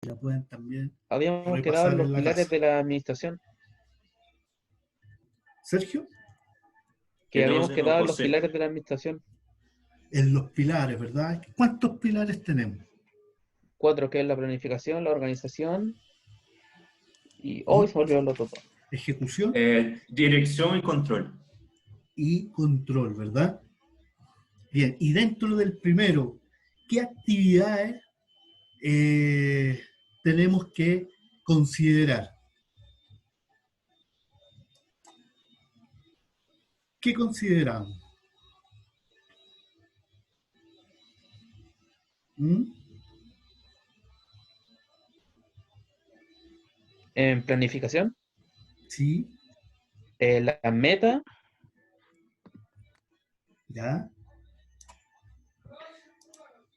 la pueden también Habíamos quedado repasar en los en la pilares casa. de la administración. Sergio, Que Quedamos habíamos en quedado en los José. pilares de la administración. en los pilares, ¿verdad? ¿Cuántos pilares tenemos? 4, que es la planificación, la organización. Y hoy se me olvidó los otros 2. Ejecución Dirección y control. y control, ¿verdad? Bien, y dentro del primero, ¿qué actividades tenemos que considerar? ¿Qué consideramos? ¿Mm? En planificación, ¿Sí? la meta, ¿Ya?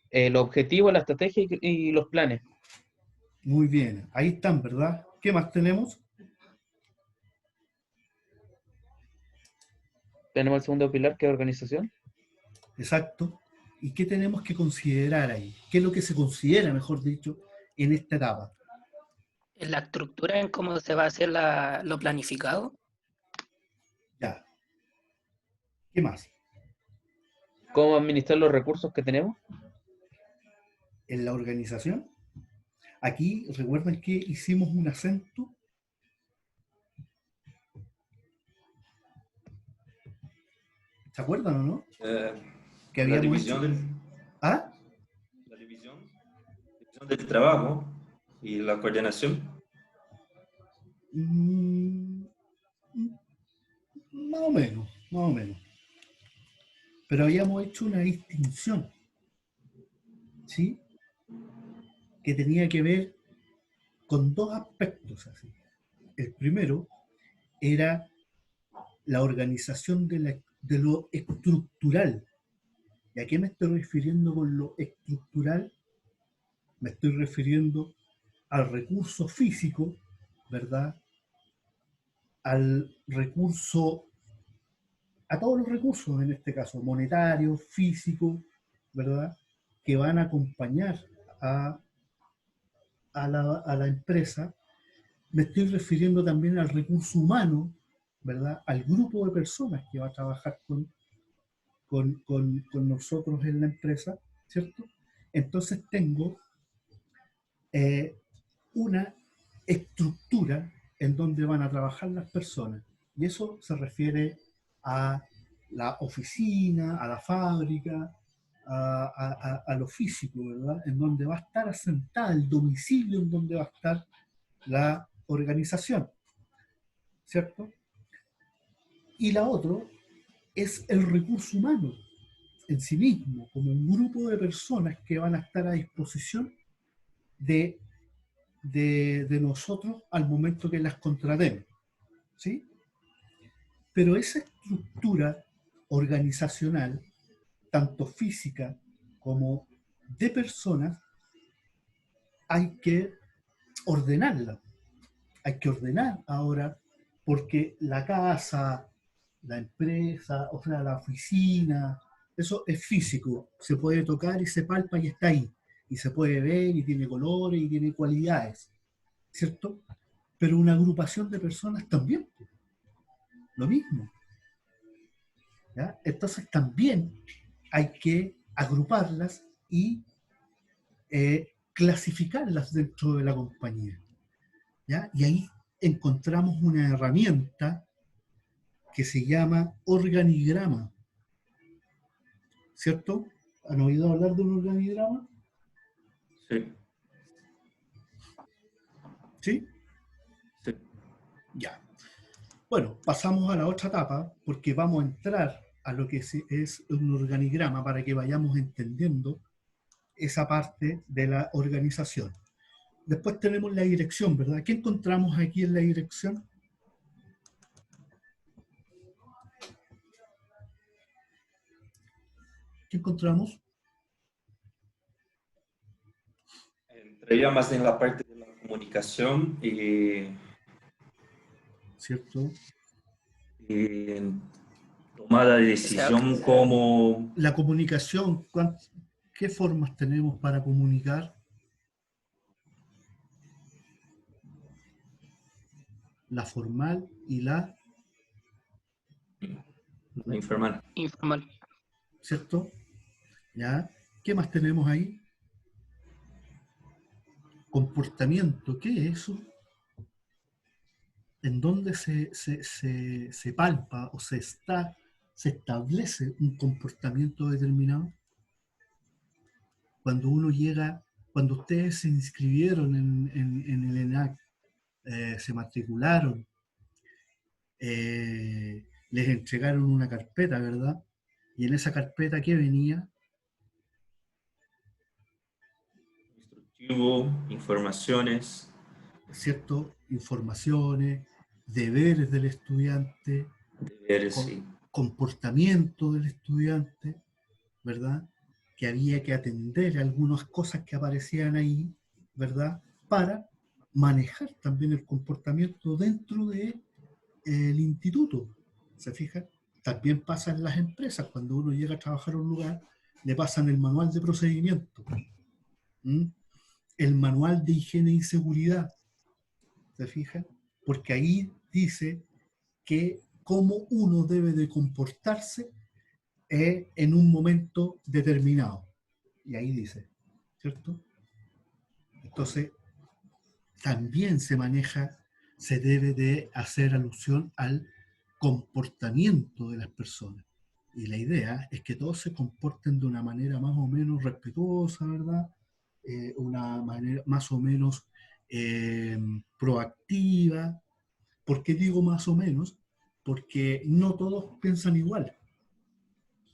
el objetivo, la estrategia y los planes. Muy bien, ahí están, ¿verdad? ¿Qué más tenemos? Tenemos el segundo pilar, que es organización. Exacto. ¿Y qué tenemos que considerar ahí? ¿Qué es lo que se considera, mejor dicho, en esta etapa? En la estructura, en cómo se va a hacer lo planificado. Ya. ¿Qué más? Cómo administrar los recursos que tenemos. En la organización. Aquí, recuerden que hicimos un acento. ¿Se acuerdan o no? Que La habíamos división hecho. ¿Ah? la división del trabajo y la coordinación. Más o menos, más o menos. Pero habíamos hecho una distinción, ¿sí? Que tenía que ver con dos aspectos así. El primero era la organización de lo estructural. ¿Y a qué me estoy refiriendo con lo estructural? Me estoy refiriendo al recurso físico, ¿verdad? Al recurso, a todos los recursos, en este caso, monetario, físico, ¿verdad? Que van a acompañar a la empresa. Me estoy refiriendo también al recurso humano, ¿verdad? Al grupo de personas que va a trabajar con nosotros en la empresa, ¿cierto? Entonces tengo una estructura en donde van a trabajar las personas. Y eso se refiere a la oficina, a la fábrica, a lo físico, ¿verdad? En donde va a estar asentada el domicilio, en donde va a estar la organización, ¿cierto? Y la otra es el recurso humano en sí mismo, como un grupo de personas que van a estar a disposición de nosotros al momento que las contratemos, ¿sí? Pero esa estructura organizacional, tanto física como de personas, hay que ordenarla. Hay que ordenar ahora porque la casa, la empresa, o sea, la oficina, eso es físico, se puede tocar y se palpa y está ahí, y se puede ver y tiene colores y tiene cualidades, ¿cierto? Pero una agrupación de personas también, lo mismo, ¿ya? Entonces también hay que agruparlas y clasificarlas dentro de la compañía, ¿ya? Y ahí encontramos una herramienta que se llama organigrama, ¿cierto? ¿Han oído hablar de un organigrama? Sí. ¿Sí? Sí. Ya. Bueno, pasamos a la otra etapa porque vamos a entrar a lo que es un organigrama para que vayamos entendiendo esa parte de la organización. Después tenemos la dirección, ¿verdad? ¿Qué encontramos aquí en la dirección? ¿Qué encontramos? Entraría más en la parte de la comunicación ¿Cierto? y tomada de decisión como... La comunicación, ¿qué formas tenemos para comunicar? la formal y la, La informal. Informal. ¿cierto? ¿Ya? ¿Qué más tenemos ahí? Comportamiento, ¿qué es eso? ¿En dónde se palpa o se establece un comportamiento determinado? Cuando uno llega, cuando ustedes se inscribieron en el ENAC, se matricularon, les entregaron una carpeta, ¿verdad? Y en esa carpeta, ¿qué venía? Instructivo, informaciones. ¿Cierto? Informaciones, deberes del estudiante, Deberes, sí. comportamiento del estudiante, ¿verdad? Que había que atender algunas cosas que aparecían ahí, ¿verdad? Para manejar también el comportamiento dentro del instituto. ¿Se fijan? También pasa en las empresas. Cuando uno llega a trabajar a un lugar, le pasan el manual de procedimiento, ¿m? El manual de higiene y seguridad. ¿Se fijan? Porque ahí dice que cómo uno debe de comportarse en un momento determinado. Y ahí dice, ¿cierto? Entonces, también se debe de hacer alusión al comportamiento de las personas. Y la idea es que todos se comporten de una manera más o menos respetuosa, ¿verdad? Una manera más o menos proactiva. ¿Por qué digo más o menos? Porque no todos piensan igual.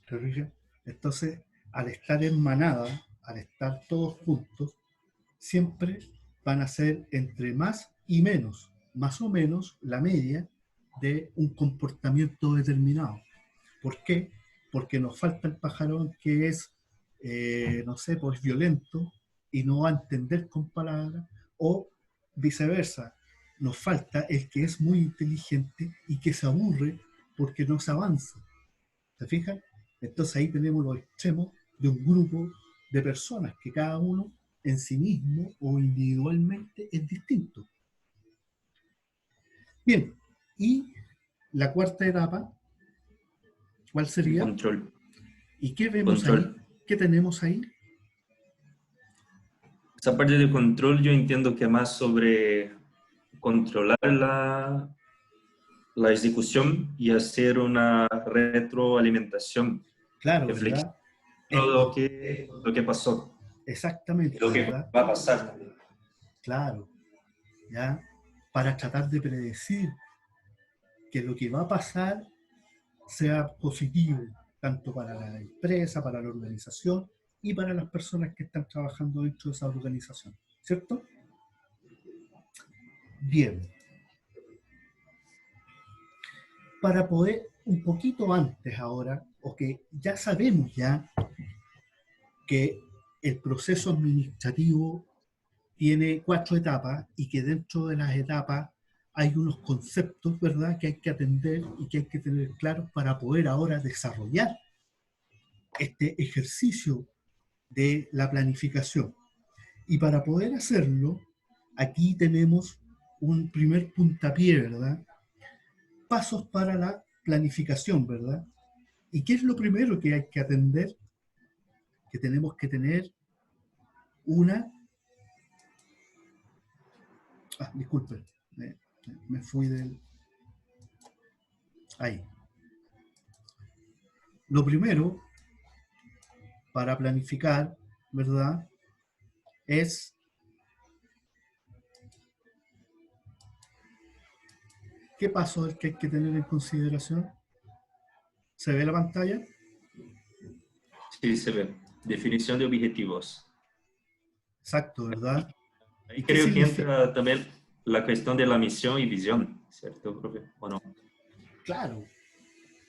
¿Te fijas? Entonces, al estar en manada, al estar todos juntos, siempre van a ser entre más y menos, más o menos la media de un comportamiento determinado. ¿Por qué? Porque nos falta el pajarón que es, no sé, pues violento y no va a entender con palabras, o viceversa, nos falta el que es muy inteligente y que se aburre porque no se avanza. ¿Se fijan? Entonces ahí tenemos los extremos de un grupo de personas que cada uno en sí mismo o individualmente es distinto. Bien, y la cuarta etapa, ¿cuál El sería? control. ¿Y qué vemos ahí? Control. ¿Qué tenemos ahí? Esa parte de control yo entiendo que más sobre controlar la ejecución y hacer una retroalimentación, Claro, reflexión ¿verdad? de lo que pasó y Exactamente, lo que ¿verdad? va a pasar también. Claro, ¿ya? Para tratar de predecir que lo que va a pasar sea positivo, tanto para la empresa, para la organización y para las personas que están trabajando dentro de esa organización, ¿cierto? Bien, para poder un poquito antes ahora, o que ya sabemos ya que el proceso administrativo tiene 4 etapas y que dentro de las etapas hay unos conceptos, ¿verdad?, que hay que atender y que hay que tener claros para poder ahora desarrollar este ejercicio de la planificación. Y para poder hacerlo, aquí tenemos un primer puntapié, ¿verdad? Pasos para la planificación, ¿verdad? ¿Y qué es lo primero que hay que atender? Que tenemos que tener una... disculpen, me fui del... Ahí. Lo primero para planificar, ¿verdad? Es... ¿Qué paso es el que hay que tener en consideración? ¿Se ve la pantalla? Sí, se ve. Definición de objetivos. Exacto, ¿verdad? Ahí ¿Y qué creo que significa? entra también la cuestión de la misión y visión, ¿cierto, profe? ¿O no? Claro,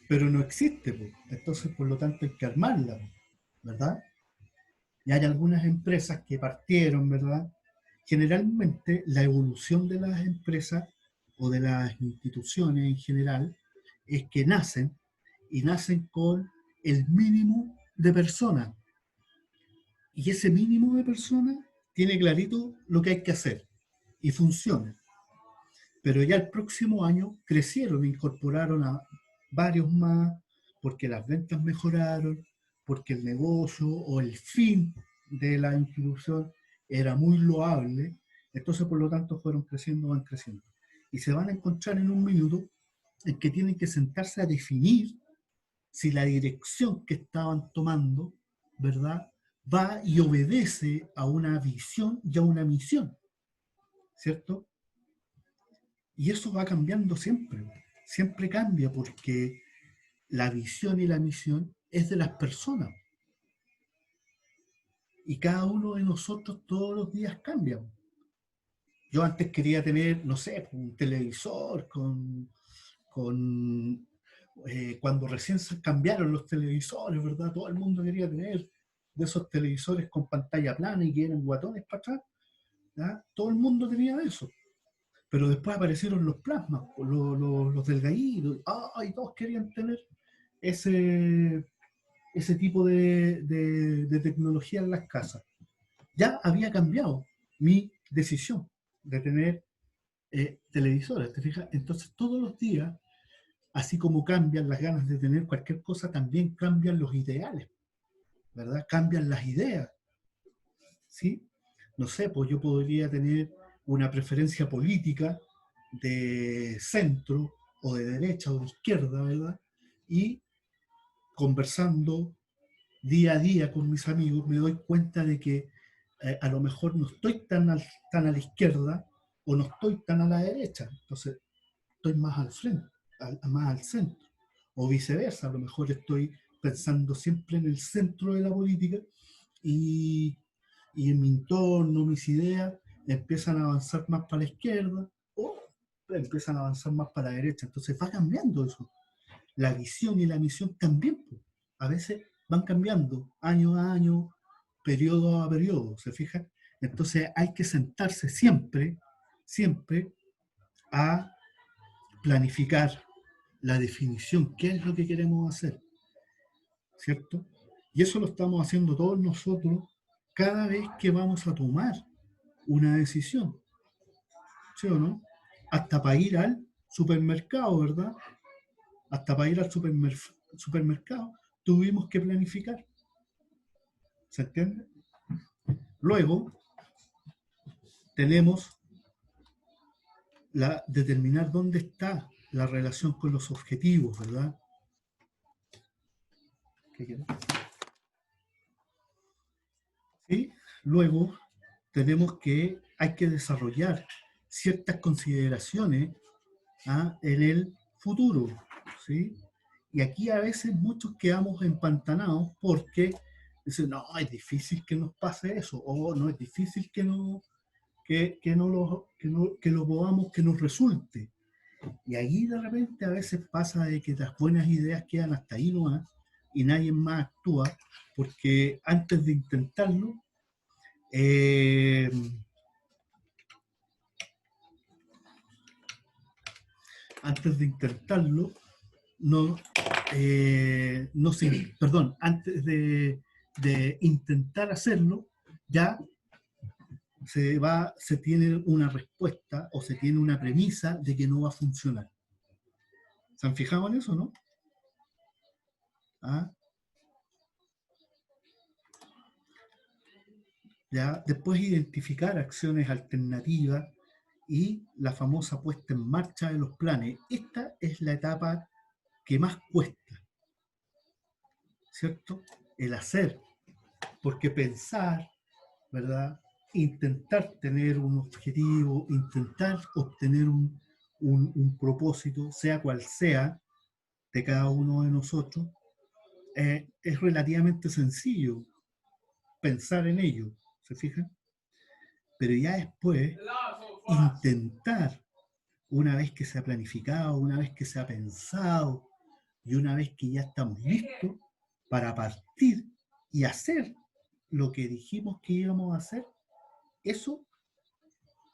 pero no existe, pues. Entonces por lo tanto hay que armarla, ¿verdad? Y hay algunas empresas que partieron, ¿verdad? Generalmente la evolución de las empresas o de las instituciones en general es que nacen y nacen con el mínimo de personas. Y ese mínimo de personas tiene clarito lo que hay que hacer y funciona. Pero ya el próximo año crecieron, incorporaron a varios más, porque las ventas mejoraron, porque el negocio o el fin de la institución era muy loable, entonces por lo tanto fueron creciendo, van creciendo. Y se van a encontrar en un minuto en que tienen que sentarse a definir si la dirección que estaban tomando, ¿verdad?, va y obedece a una visión y a una misión, ¿cierto? Y eso va cambiando siempre, siempre cambia porque la visión y la misión es de las personas. Y cada uno de nosotros todos los días cambia. Yo antes quería tener, no sé, un televisor cuando recién se cambiaron los televisores, ¿verdad? Todo el mundo quería tener de esos televisores con pantalla plana y que eran guatones para atrás. ¿Ya? Todo el mundo tenía de eso. Pero después aparecieron los plasmas, los delgaditos. Y todos querían tener ese tipo de tecnología en las casas. Ya había cambiado mi decisión de tener televisores, ¿te fijas? Entonces todos los días, así como cambian las ganas de tener cualquier cosa, también cambian los ideales, ¿verdad? Cambian las ideas, ¿sí? No sé, pues yo podría tener una preferencia política de centro o de derecha o de izquierda, ¿verdad? Y conversando día a día con mis amigos me doy cuenta de que a lo mejor no estoy tan a la izquierda o no estoy tan a la derecha, entonces estoy más al frente, más al centro, o viceversa, a lo mejor estoy pensando siempre en el centro de la política y, y en mi entorno, mis ideas empiezan a avanzar más para la izquierda o empiezan a avanzar más para la derecha, entonces va cambiando eso. La visión y la misión también, pues, a veces van cambiando año a año, periodo a periodo, ¿se fijan? Entonces hay que sentarse siempre, siempre a planificar la definición, qué es lo que queremos hacer, ¿cierto? Y eso lo estamos haciendo todos nosotros cada vez que vamos a tomar una decisión, ¿sí o no? Hasta para ir al supermercado, ¿verdad? Hasta para ir al supermercado tuvimos que planificar, ¿se entiende? Luego tenemos determinar dónde está la relación con los objetivos, ¿verdad? ¿Qué quieres? ¿Sí? Luego tenemos que hay que desarrollar ciertas consideraciones en el futuro, ¿sí? Y aquí a veces muchos quedamos empantanados porque dicen, no, es difícil que nos pase eso, o no es difícil que lo podamos, que nos resulte. Y ahí de repente a veces pasa de que las buenas ideas quedan hasta ahí nomás y nadie más actúa, porque eh, antes de intentarlo, no, no se, perdón, antes de intentar hacerlo, ya se tiene una respuesta o se tiene una premisa de que no va a funcionar. ¿Se han fijado en eso, no? ¿Ah? ¿Ya? Después identificar acciones alternativas y la famosa puesta en marcha de los planes. Esta es la etapa que más cuesta, ¿cierto? El hacer, porque pensar, ¿verdad? Intentar tener un objetivo, intentar obtener un propósito, sea cual sea, de cada uno de nosotros, es relativamente sencillo pensar en ello, ¿se fijan? Pero ya después, intentar, una vez que se ha planificado, una vez que se ha pensado y una vez que ya estamos listos para partir y hacer lo que dijimos que íbamos a hacer, eso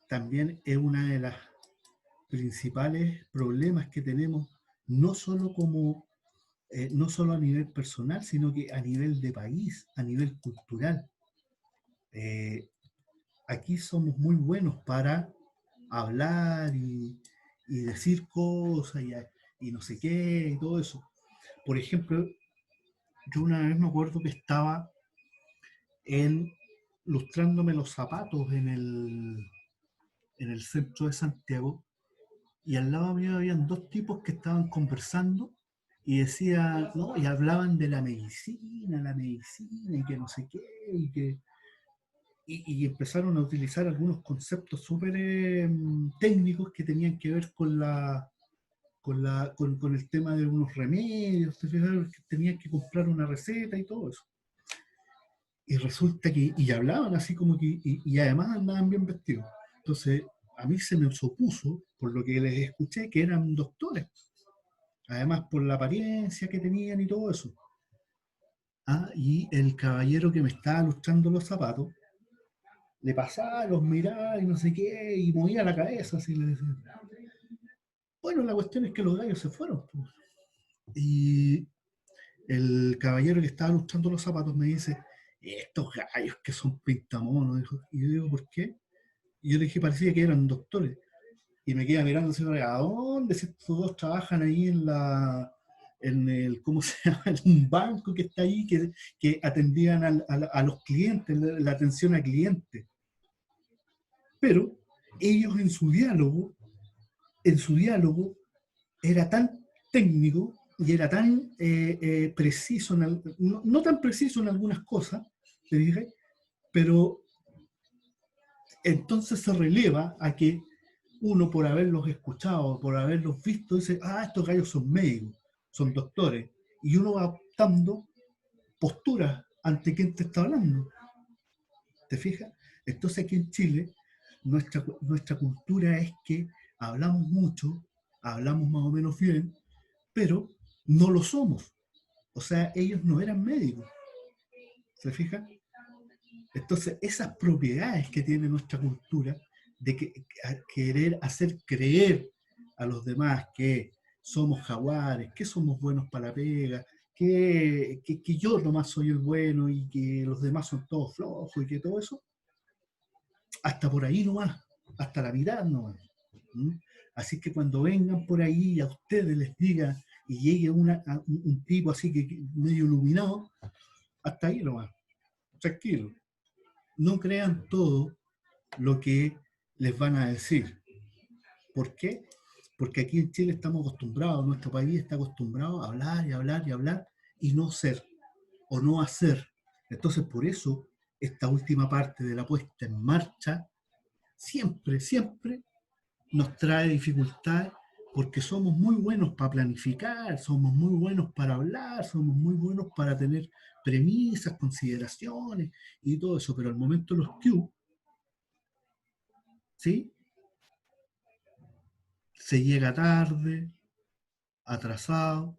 también es una de las principales problemas que tenemos, no solo no solo a nivel personal, sino que a nivel de país, a nivel cultural. Eh, Aquí somos muy buenos para hablar y decir cosas y no sé qué y todo eso. Por ejemplo, yo una vez me acuerdo que estaba lustrándome los zapatos en el centro de Santiago y al lado mío habían dos tipos que estaban conversando y decían, no, y hablaban de la medicina y que no sé qué, y empezaron a utilizar algunos conceptos súper técnicos que tenían que ver con el tema de unos remedios, ¿te fijas? Que tenían que comprar una receta y todo eso. Y resulta que, y hablaban así como que, y además andaban bien vestidos. Entonces, a mí se me supuso, por lo que les escuché, que eran doctores. Además, por la apariencia que tenían y todo eso. Ah, y el caballero que me estaba lustrando los zapatos, le pasaba, los miraba y no sé qué, y movía la cabeza, así le decía. Bueno, la cuestión es que los gallos se fueron, pues. Y el caballero que estaba lustrando los zapatos me dice, estos gallos que son pintamonos, dijo. Y yo digo, ¿por qué? Y yo le dije, parecía que eran doctores. Y me queda mirando así, ¿a dónde? Si estos dos trabajan ahí en el, ¿cómo se llama? En un banco que está ahí, que atendían a los clientes, la atención a clientes. Pero ellos en su diálogo, era tan técnico y era tan preciso, no tan preciso en algunas cosas, te dije, pero entonces se releva a que uno por haberlos escuchado, por haberlos visto, dice, estos gallos son médicos, son doctores, y uno va optando posturas ante quien te está hablando. ¿Te fijas? Entonces aquí en Chile, nuestra cultura es que hablamos mucho, hablamos más o menos bien, pero no lo somos. O sea, ellos no eran médicos. ¿Se fija? Entonces, esas propiedades que tiene nuestra cultura de querer hacer creer a los demás que somos jaguares, que somos buenos para la pega, que yo nomás soy el bueno y que los demás son todos flojos y que todo eso, hasta por ahí nomás, hasta la mirada nomás. ¿Mm? Así que cuando vengan por ahí y a ustedes les diga y llegue un tipo así que medio iluminado, hasta ahí nomás, tranquilo. No crean todo lo que les van a decir. ¿Por qué? Porque aquí en Chile estamos acostumbrados, nuestro país está acostumbrado a hablar y hablar y hablar y no ser o no hacer. Entonces, por eso, esta última parte de la puesta en marcha siempre, siempre nos trae dificultades porque somos muy buenos para planificar, somos muy buenos para hablar, somos muy buenos para tener premisas, consideraciones y todo eso, pero al momento de los Q, ¿sí? Se llega tarde, atrasado,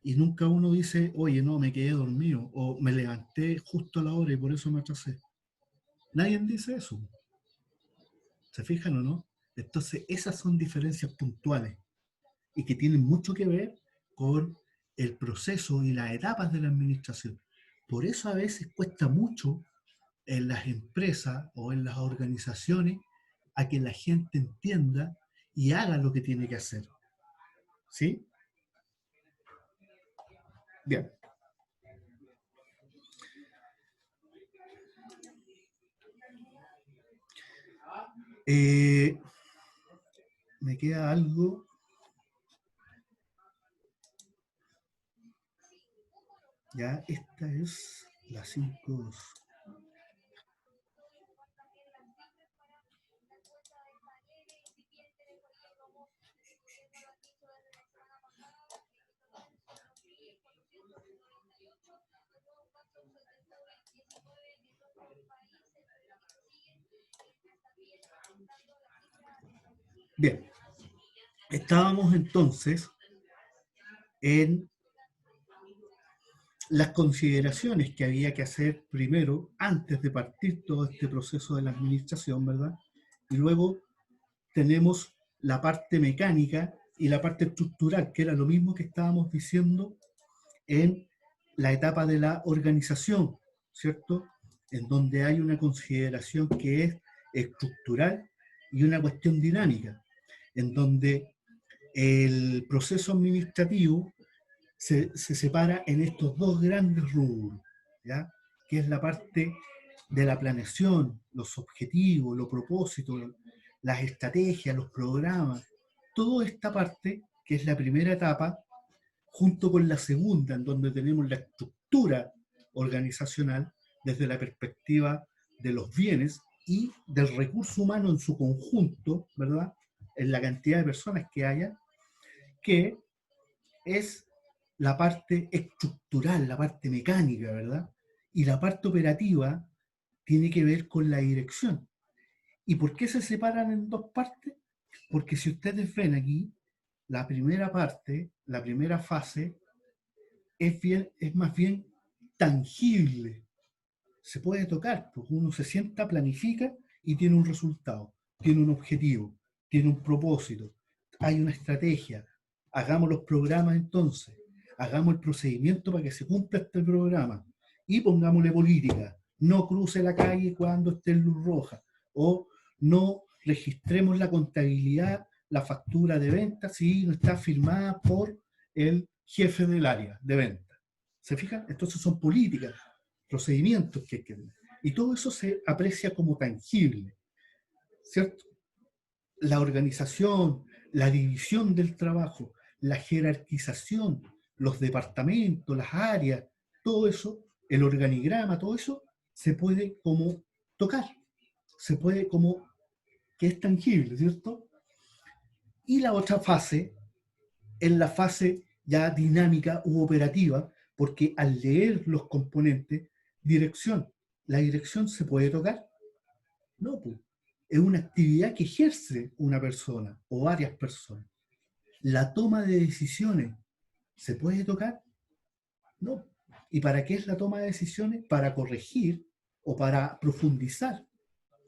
y nunca uno dice, oye, no, me quedé dormido, o me levanté justo a la hora y por eso me atrasé. Nadie dice eso. ¿Se fijan o no? Entonces, esas son diferencias puntuales y que tienen mucho que ver con el proceso y las etapas de la administración. Por eso a veces cuesta mucho en las empresas o en las organizaciones a que la gente entienda y haga lo que tiene que hacer. ¿Sí? Bien. Me queda algo. Ya, esta es la 5.2. Bien, estábamos entonces en las consideraciones que había que hacer primero, antes de partir todo este proceso de la administración, ¿verdad? Y luego tenemos la parte mecánica y la parte estructural, que era lo mismo que estábamos diciendo en la etapa de la organización, ¿cierto? En donde hay una consideración que es estructural y una cuestión dinámica. en donde el proceso administrativo se separa en estos dos grandes rubros, ¿ya? Que es la parte de la planeación, los objetivos, los propósitos, las estrategias, los programas, toda esta parte, que es la primera etapa, junto con la segunda, en donde tenemos la estructura organizacional desde la perspectiva de los bienes y del recurso humano en su conjunto, ¿verdad? En la cantidad de personas que haya, que es la parte estructural, la parte mecánica, ¿verdad? Y la parte operativa tiene que ver con la dirección. ¿Y por qué se separan en dos partes? Porque si ustedes ven aquí, la primera parte, la primera fase, es más bien tangible. Se puede tocar, porque uno se sienta, planifica y tiene un resultado, tiene un objetivo, tiene un propósito, hay una estrategia. Hagamos los programas entonces, hagamos el procedimiento para que se cumpla este programa y pongámosle política. No cruce la calle cuando esté en luz roja, o no registremos la contabilidad, la factura de venta si no está firmada por el jefe del área de venta. ¿Se fijan? Entonces son políticas, procedimientos que hay que tener. Y todo eso se aprecia como tangible, ¿cierto? La organización, la división del trabajo, la jerarquización, los departamentos, las áreas, todo eso, el organigrama, todo eso, se puede como tocar, se puede como que es tangible, ¿cierto? Y la otra fase es la fase ya dinámica u operativa, porque al leer los componentes, dirección, ¿la dirección se puede tocar? No, pues. Es una actividad que ejerce una persona o varias personas. La toma de decisiones, ¿se puede tocar? No. ¿Y para qué es la toma de decisiones? Para corregir o para profundizar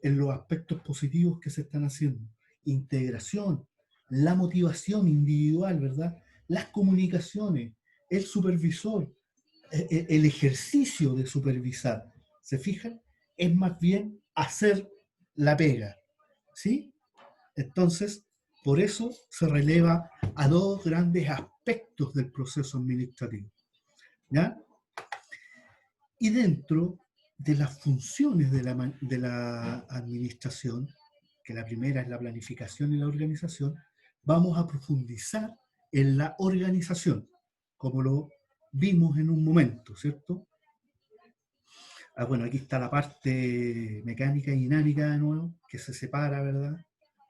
en los aspectos positivos que se están haciendo. Integración, la motivación individual, ¿verdad? Las comunicaciones, el supervisor, el ejercicio de supervisar. ¿Se fijan? Es más bien hacer la pega, ¿sí? Entonces, por eso se releva a dos grandes aspectos del proceso administrativo, ¿ya? Y dentro de las funciones de la administración, que la primera es la planificación y la organización, vamos a profundizar en la organización, como lo vimos en un momento, ¿cierto? Bueno, aquí está la parte mecánica y dinámica de nuevo, que se separa, ¿verdad?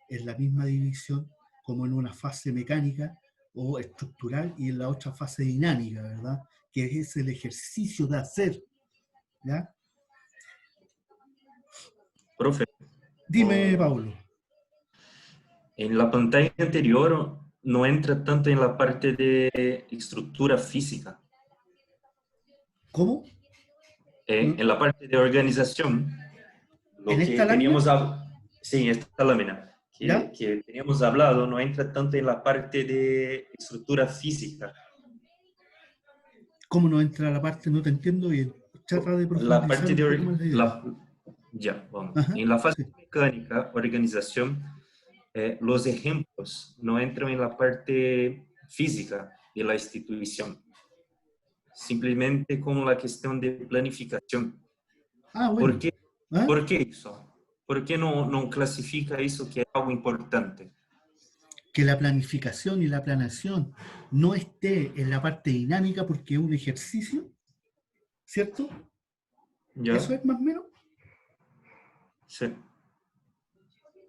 Es la misma división, como en una fase mecánica o estructural y en la otra fase dinámica, ¿verdad? Que es el ejercicio de hacer, ¿ya? Profe, Dime, Paulo. en la pantalla anterior no entra tanto en la parte de estructura física. ¿Cómo? En la parte de organización, lo ¿En que esta lámina? teníamos, sí, esta lámina, ¿Ya? que teníamos hablado, no entra tanto en la parte de estructura física. ¿Cómo no entra la parte? No te entiendo bien. Trata de La profundizar parte un poco de, más la idea. ya, vamos. Ajá, En la fase sí. mecánica, organización, los ejemplos no entran en la parte física de la institución, simplemente con la cuestión de planificación. Ah, ¿Por bueno. qué, ¿Ah? por qué eso? ¿Por qué no clasifica eso que es algo importante? Que la planificación y la planeación no esté en la parte dinámica porque es un ejercicio, ¿cierto? ¿Ya? Eso es más o menos, Sí.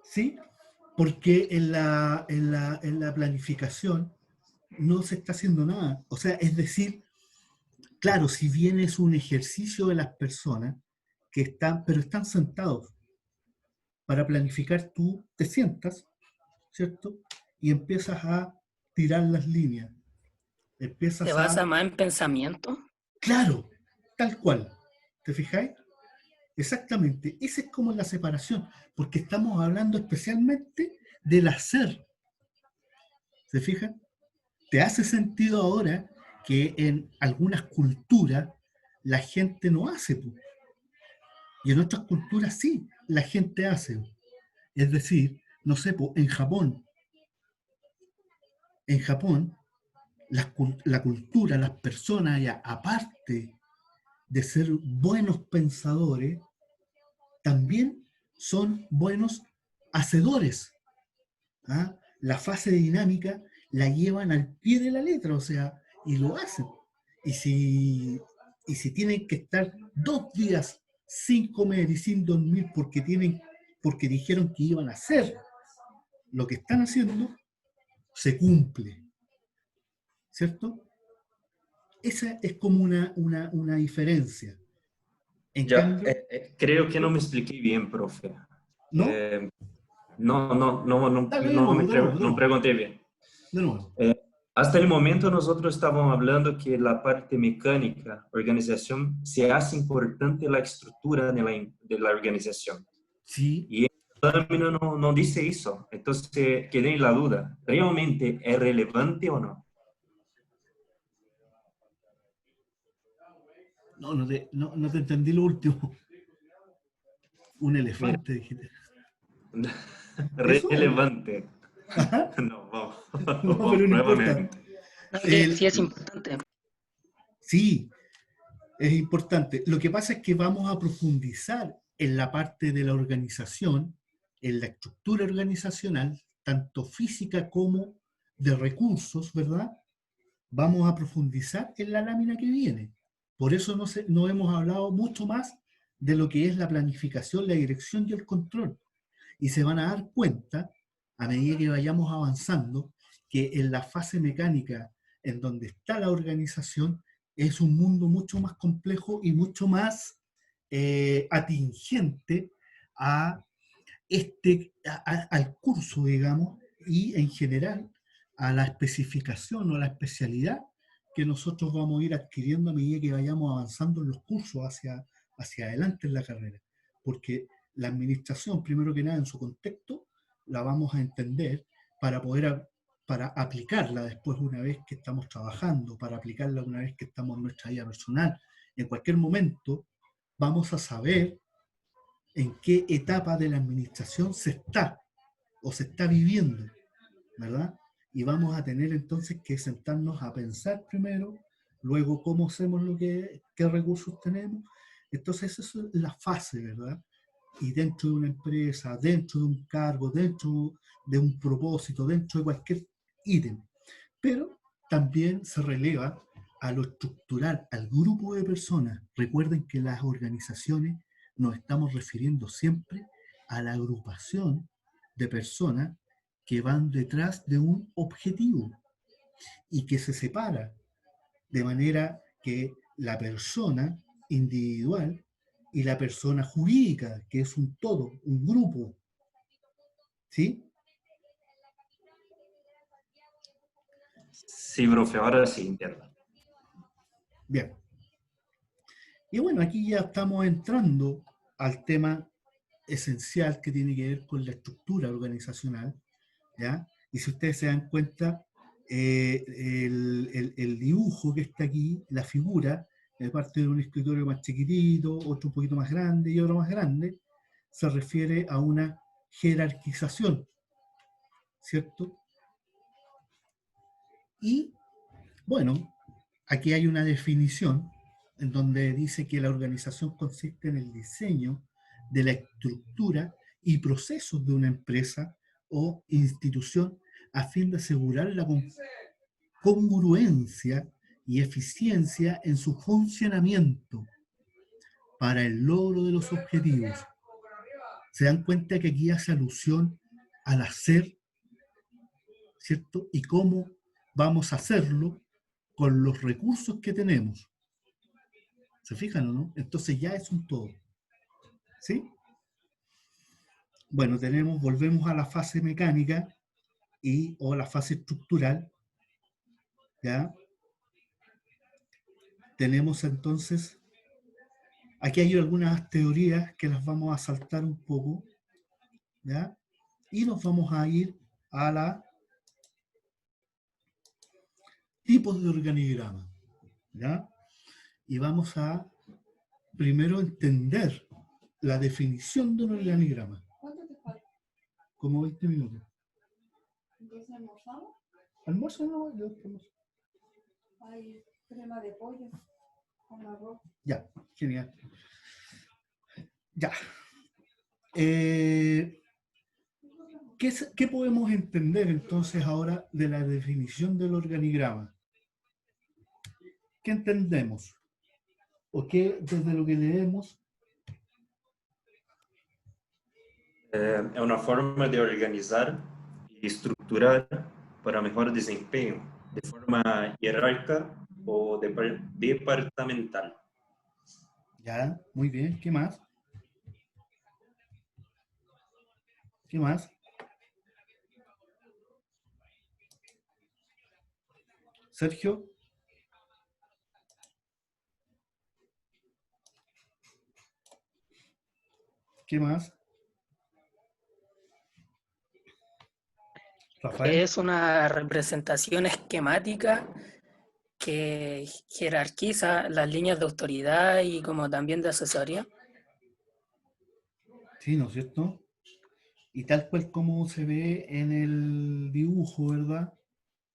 ¿sí? Porque en la planificación no se está haciendo nada. O sea, es decir, claro, si bien es un ejercicio de las personas que están, pero están sentados para planificar, tú te sientas, ¿cierto? Y empiezas a tirar las líneas. ¿Se Empiezas basa a, más en pensamiento? claro, tal cual. ¿Te fijáis? Exactamente. Esa es como la separación, porque estamos hablando especialmente del hacer. ¿Se fijan? ¿Te hace sentido ahora que en algunas culturas la gente no hace? Y en otras culturas sí, la gente hace. Es decir, no sé, en Japón en Japón, la cultura, las personas, ya, aparte de ser buenos pensadores, también son buenos hacedores. ¿Ah? La fase dinámica la llevan al pie de la letra, o sea, y lo hacen. Y si tienen que estar 2 días sin comer y sin dormir porque dijeron que iban a hacer lo que están haciendo, se cumple, ¿cierto? Esa es como una diferencia. En Ya, cambio, creo que no me expliqué bien, profe. ¿no? Dale de No nuevo, me de nuevo, de no nuevo, pregunté bien. de nuevo. Hasta el momento nosotros estábamos hablando que la parte mecánica, organización, se hace importante la estructura de la organización. Sí, Y el término no dice eso. Entonces quedé en la duda. ¿Realmente es relevante o no? no te entendí lo último. Un Mira, elefante, dijiste. ¿Eso o no? relevante. Ajá. No, vamos, No, pero vamos no importa. nuevamente. No, que El- sí es importante. sí, es importante. Lo que pasa es que vamos a profundizar en la parte de la organización, en la estructura organizacional, tanto física como de recursos, ¿verdad? Vamos a profundizar en la lámina que viene. Por eso no hemos hablado mucho más de lo que es la planificación, la dirección y el control. Y se van a dar cuenta, a medida que vayamos avanzando, que en la fase mecánica, en donde está la organización, es un mundo mucho más complejo y mucho más atingente a al curso, digamos, y en general a la especificación o a la especialidad que nosotros vamos a ir adquiriendo a medida que vayamos avanzando en los cursos hacia adelante en la carrera. Porque la administración, primero que nada, en su contexto, la vamos a entender para para aplicarla después una vez que estamos trabajando, para aplicarla una vez que estamos en nuestra vida personal. En cualquier momento vamos a saber en qué etapa de la administración se está o se está viviendo, ¿verdad? Y vamos a tener entonces que sentarnos a pensar primero, luego cómo hacemos qué recursos tenemos. Entonces eso es la fase, ¿verdad? Y dentro de una empresa, dentro de un cargo, dentro de un propósito, dentro de cualquier ítem. Pero también se releva a lo estructural, al grupo de personas. Recuerden que las organizaciones nos estamos refiriendo siempre a la agrupación de personas que van detrás de un objetivo y que se separa de manera que la persona individual y la persona jurídica, que es un todo, un grupo, ¿sí? Sí, profe, ahora sí entiendo. Bien. Y bueno, aquí ya estamos entrando al tema esencial que tiene que ver con la estructura organizacional, ¿ya? Y si ustedes se dan cuenta, el dibujo que está aquí, la figura, parte de un escritorio más chiquitito, otro un poquito más grande y otro más grande, se refiere a una jerarquización, ¿cierto? Y bueno, aquí hay una definición en donde dice que la organización consiste en el diseño de la estructura y procesos de una empresa o institución a fin de asegurar la congruencia y eficiencia en su funcionamiento para el logro de los objetivos. Se dan cuenta que aquí hace alusión al hacer, ¿cierto? Y cómo vamos a hacerlo con los recursos que tenemos. ¿Se fijan o no? Entonces ya es un todo. ¿Sí? Bueno, volvemos a la fase mecánica o la fase estructural. ¿Ya? Tenemos entonces, aquí hay algunas teorías que las vamos a saltar un poco, ¿ya? Y nos vamos a ir a la tipos de organigrama, ¿ya? Y vamos a primero entender la definición de un organigrama. ¿Cuánto te falta? Como 20 minutos. ¿Entonces almorzamos? Almuerzo no, Hay crema de pollo con arroz. ya, genial. Ya. ¿Qué podemos entender entonces ahora de la definición del organigrama? ¿Qué entendemos? ¿O qué desde lo que leemos? É uma forma de organizar e estruturar para mejor desempenho, de forma hierárquica o departamental. Ya, muy bien. ¿Qué más? ¿Qué más? Sergio. ¿Qué más? Rafael. Es una representación esquemática que jerarquiza las líneas de autoridad y como también de asesoría. Sí, ¿no es cierto? Y tal cual como se ve en el dibujo, ¿verdad?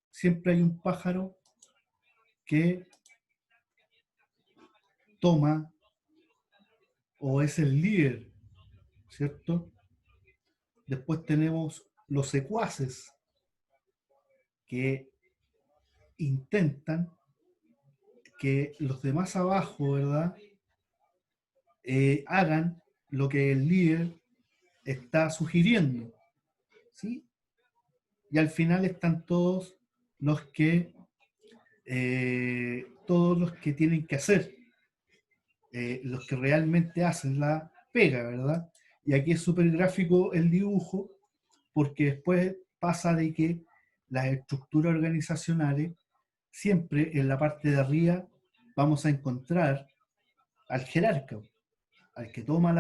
Siempre hay un pájaro que toma o es el líder, ¿cierto? Después tenemos los secuaces que intentan que los demás abajo, ¿verdad? Hagan lo que el líder está sugiriendo, ¿sí? Y al final están todos los que tienen que hacer, los que realmente hacen la pega, ¿verdad? Y aquí es súper gráfico el dibujo, porque después pasa de que las estructuras organizacionales, siempre en la parte de arriba vamos a encontrar al jerarca, al que toma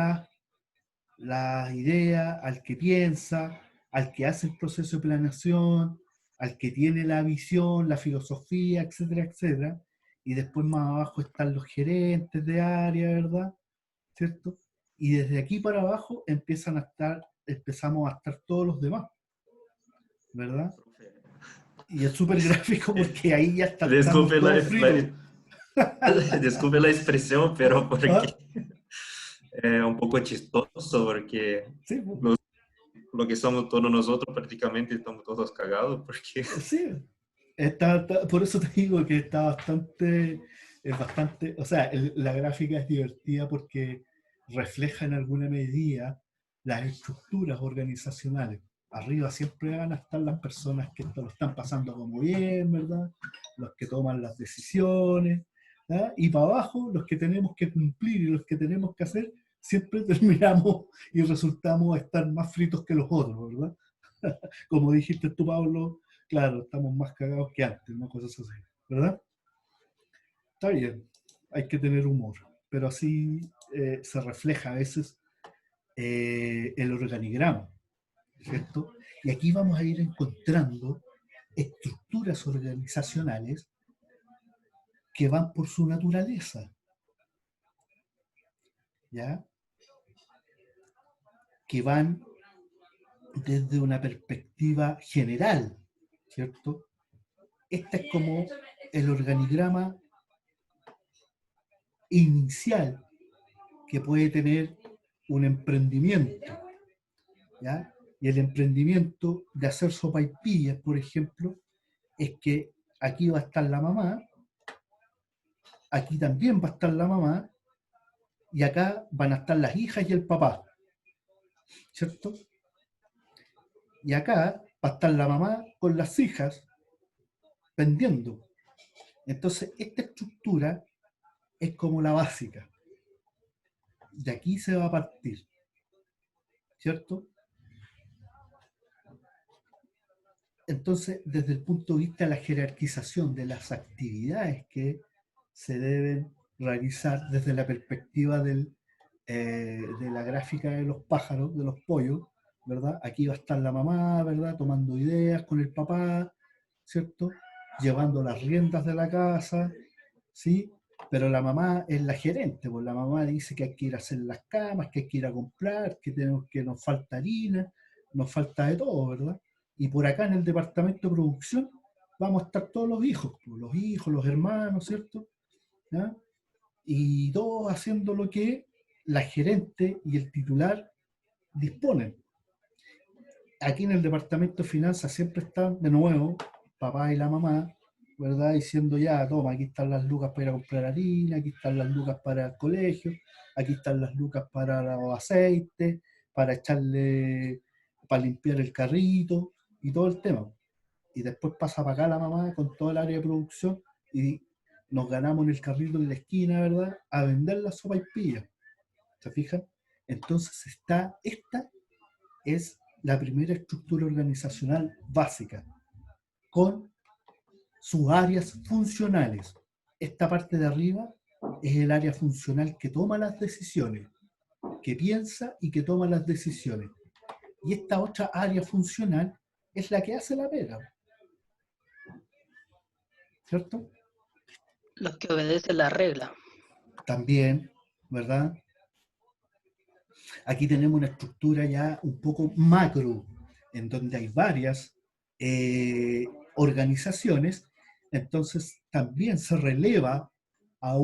la idea, al que piensa, al que hace el proceso de planeación, al que tiene la visión, la filosofía, etcétera, etcétera. Y después más abajo están los gerentes de área, ¿verdad? ¿Cierto? Y desde aquí para abajo empezamos a estar todos los demás, ¿verdad? Y es súper gráfico porque ahí ya estamos Desculpe todos fritos. desculpe la expresión, pero porque ¿Ah? es un poco chistoso, porque Sí, pues. lo que somos todos nosotros prácticamente estamos todos cagados, porque Sí, por eso te digo que es bastante, o sea, la gráfica es divertida porque refleja en alguna medida las estructuras organizacionales. Arriba siempre van a estar las personas que esto lo están pasando como bien, ¿verdad? Los que toman las decisiones, ¿verdad? Y para abajo, los que tenemos que cumplir y los que tenemos que hacer, siempre terminamos y resultamos estar más fritos que los otros, ¿verdad? Como dijiste tú, Pablo, claro, estamos más cagados que antes, ¿no? Cosas así, ¿verdad? Está bien, hay que tener humor, pero así se refleja a veces el organigrama, ¿cierto? Y aquí vamos a ir encontrando estructuras organizacionales que van por su naturaleza, ¿ya? Que van desde una perspectiva general, ¿cierto? Este es como el organigrama inicial que puede tener un emprendimiento, ¿ya? Y el emprendimiento de hacer sopaipillas, por ejemplo, es que aquí va a estar la mamá, aquí también va a estar la mamá, y acá van a estar las hijas y el papá, ¿cierto? Y acá va a estar la mamá con las hijas vendiendo. Entonces, esta estructura es como la básica. De aquí se va a partir, ¿cierto? Entonces, desde el punto de vista de la jerarquización de las actividades que se deben realizar desde la perspectiva de la gráfica de los pájaros, de los pollos, ¿verdad? Aquí va a estar la mamá, ¿verdad? Tomando ideas con el papá, ¿cierto? Llevando las riendas de la casa, ¿sí? Pero la mamá es la gerente, pues la mamá dice que hay que ir a hacer las camas, que hay que ir a comprar, que nos falta harina, nos falta de todo, ¿verdad? Y por acá en el departamento de producción vamos a estar todos los hijos, los hermanos, ¿cierto? ¿Ya? Y todos haciendo lo que la gerente y el titular disponen. Aquí en el departamento de finanzas siempre están, de nuevo, papá y la mamá, ¿verdad? Diciendo ya, toma, aquí están las lucas para ir a comprar harina, aquí están las lucas para el colegio, aquí están las lucas para los aceites, para echarle, para limpiar el carrito y todo el tema. Y después pasa para acá la mamá con todo el área de producción y nos ganamos en el carrito en la esquina, ¿verdad? A vender la sopa y pilla. ¿Se fijan? Entonces esta es la primera estructura organizacional básica, con sus áreas funcionales. Esta parte de arriba es el área funcional que toma las decisiones, que piensa y que toma las decisiones. Y esta otra área funcional es la que hace la pega, ¿cierto? Los que obedecen la regla. También, ¿verdad? Aquí tenemos una estructura ya un poco macro, en donde hay varias organizaciones, entonces también se releva a a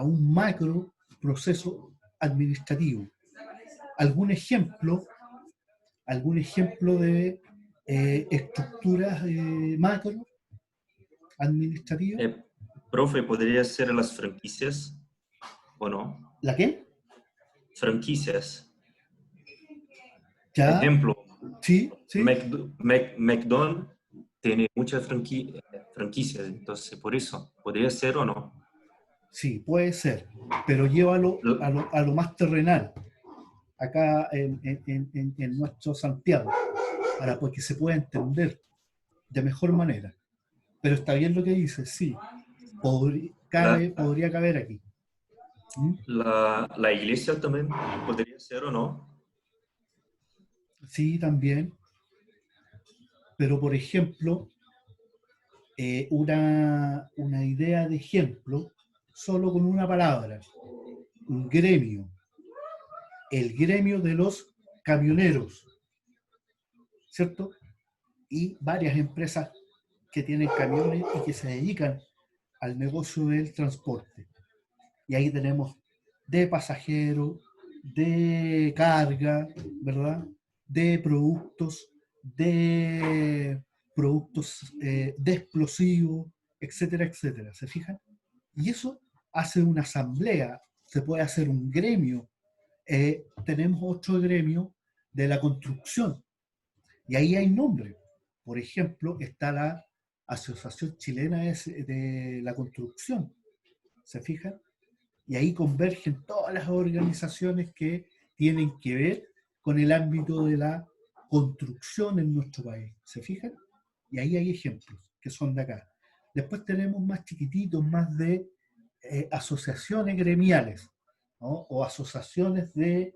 un macro proceso administrativo. ¿Algún ejemplo de estructuras macro administrativas? Profe, ¿podría ser las franquicias o no? ¿La qué? Franquicias. ¿Ya? Ejemplo, Sí, sí. McDonald's tiene muchas franquicias, entonces por eso, ¿podría ser o no? Sí, puede ser, pero llévalo a lo más terrenal, acá en nuestro Santiago, para que se pueda entender de mejor manera. Pero está bien lo que dice, sí, podría caber aquí. ¿Mm? La iglesia también podría ser o no. Sí, también, pero por ejemplo, una idea de ejemplo, solo con una palabra, un gremio, el gremio de los camioneros, ¿cierto? Y varias empresas que tienen camiones y que se dedican al negocio del transporte. Y ahí tenemos de pasajeros, de carga, ¿verdad? De productos de explosivos, etcétera, etcétera. ¿Se fijan? Y eso hace una asamblea, se puede hacer un gremio. Tenemos otro gremio de la construcción, y ahí hay nombres. Por ejemplo, está la Asociación Chilena de la Construcción. ¿Se fijan? Y ahí convergen todas las organizaciones que tienen que ver con el ámbito de la construcción en nuestro país. ¿Se fijan? Y ahí hay ejemplos que son de acá. Después tenemos más chiquititos, más de asociaciones gremiales, ¿no? O asociaciones de